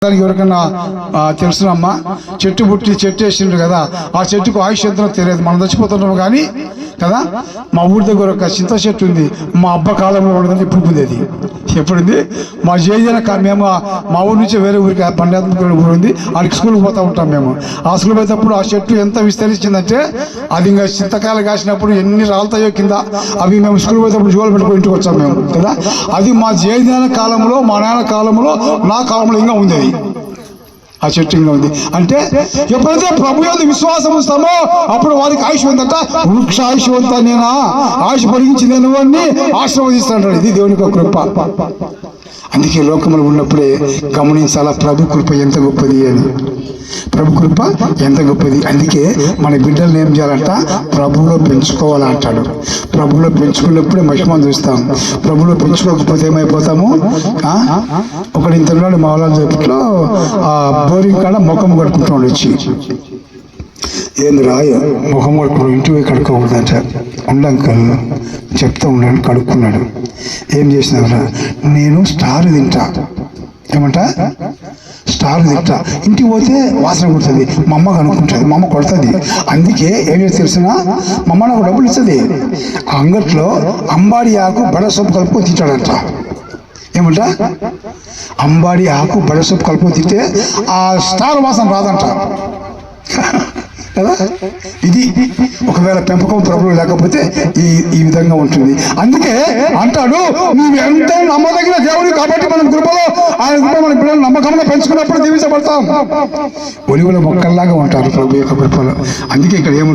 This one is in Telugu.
ఎవరికన్నా తెలుసునమ్మా, చెట్టు పుట్టి చెట్టు వేసిండ్రు కదా, ఆ చెట్టుకు ఆయుష్ ఎంతో తెలియదు. మనం చచ్చిపోతున్నాము కానీ కదా. మా ఊరి దగ్గర ఒక చింత చెట్టు ఉంది, మా అబ్బ కాలంలో ఉండదని ఇప్పుడు ఉంది. అది ఎప్పుడుంది? మా జేజన మేము మా ఊరి నుంచి వేరే ఊరికి పండాత్మక ఊరు ఉంది, ఆడికి స్కూల్కి పోతూ ఉంటాం మేము. ఆ స్కూల్ పోయేటప్పుడు ఆ చెట్టు ఎంత విస్తరించిందంటే అది ఇంకా చింతకాయలు కాసినప్పుడు ఎన్ని రాలుతాయో కింద. అవి మేము స్కూల్ పోయేటప్పుడు జోలు పెట్టుకుని ఇంటికి వచ్చాం మేము కదా. అది మా జేజన కాలంలో, మా నాన్న కాలంలో, నా కాలంలో ఇంకా ఉంది. అది ఆ చెట్టు ఇంకా ఉంది. అంటే ఎప్పుడైతే ప్రభు యందు విశ్వాసం ఉంచుతామో అప్పుడు వారికి ఆయుష్ ఉందంట. వృక్ష ఆయుష్వంతా నేనా, ఆయుష్ పొడిగించి నేను వాడిని ఆశీర్వదిస్తాడు. ఇది దేవుని యొక్క కృప. అందుకే లోకంలో ఉన్నప్పుడే గమనించాలా ప్రభు కృప ఎంత గొప్పది అని. ప్రభు కృప ఎంత గొప్పది. అందుకే మన బిడ్డలను ఏం చేయాలంట? ప్రభువులో పెంచుకోవాలంటాడు. ప్రభువులో పెంచుకున్నప్పుడే మహిమను చూస్తాం. ప్రభువులో పెంచుకోకపోతే ఏమైపోతాము? ఒకటి ఇంతలో మా వాళ్ళ చెప్పట్లో బోరింగ్ కాడ ముఖం కడుకుంటాడు. వచ్చి ఏంది రాయ ముఖం కడుక్కున్నాడు, ఇంటికి కడుక్కోకూడదంట. ఉండంకల్ చెప్తా ఉన్నాడు, కడుక్కున్నాడు. ఏం చేసినావురా? నేను స్టార్ తింటా. ఏమంట? స్టార్ తింటా. ఇంటికి పోతే వాసన కొడుతుంది, మా అమ్మ కనుక్కుంటుంది, మా అమ్మ కొడుతుంది. అందుకే ఏం చేసి తెలిసిన, మా అమ్మ నాకు డబ్బులు ఇస్తుంది. ఆ అంగట్లో అంబాడి ఆకు బడ సొప్పు కలుపుకొని తింటాడంట. ఏమంట? అంబాడి ఆకు బడ సొప్పు కలుపుకొని తింటే ఆ స్టార్ వాసన రాదంట కదా. ఇది ఒకవేళ పెంపకం ప్రభువు లేకపోతే ఈ విధంగా ఉంటుంది. అందుకే అంటాడు, నువ్వు ఎంత నమ్మదగిన దేవుడు కాబట్టి మనం కృపలో ఆయన కృప మన పిల్లలు నమ్మకంగా పెంచుకున్నప్పుడు దీవించబడతాం. ఒలివుల మొక్కల్లాగా ఉంటారు ప్రభు యొక్క కృపలో. అందుకే ఇక్కడ ఏముంటుంది?